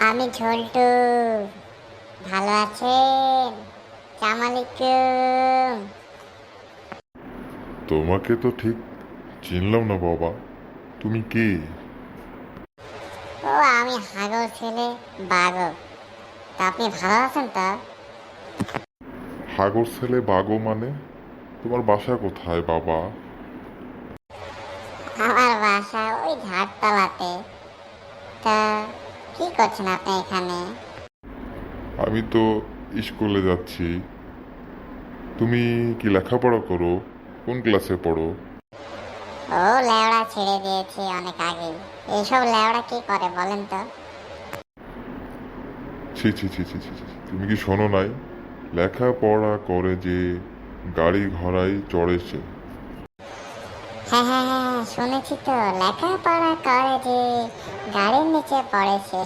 আমি ঝন্টু। ভালো আছেন? সালাম আলাইকুম। তোমাকে তো ঠিক চিনলাম না বাবা। তুমি কে? ও, আমি হাগর ছেলে, বাগর। তা আপনি ভালো আছেন তো? হাগর ছেলে বাগো মানে? তোমার বাসা কোথায় বাবা? আমার বাসা ওই ঝাড়তলাতে। তা কি করছেন আপনি এখানে? আমি তো স্কুলে যাচ্ছি। তুমি কি লেখাপড়া করো? কোন ক্লাসে পড়ো? ও, লেওড়া ছেড়ে দিয়েছি অনেক আগে। এইসব লেওড়া কি করে বলেন তো? ছি ছি ছি ছি ছি ছি। তুমি কি শোনো নাই? লেখাপড়া করে যে গাড়ি ঘোড়ায় চড়েছে। হ্যাঁ হ্যাঁ হ্যাঁ হ্যাঁ, শুনেছি তো। লেখাপড়া করে যে গাড়ির নিচে পড়েছে।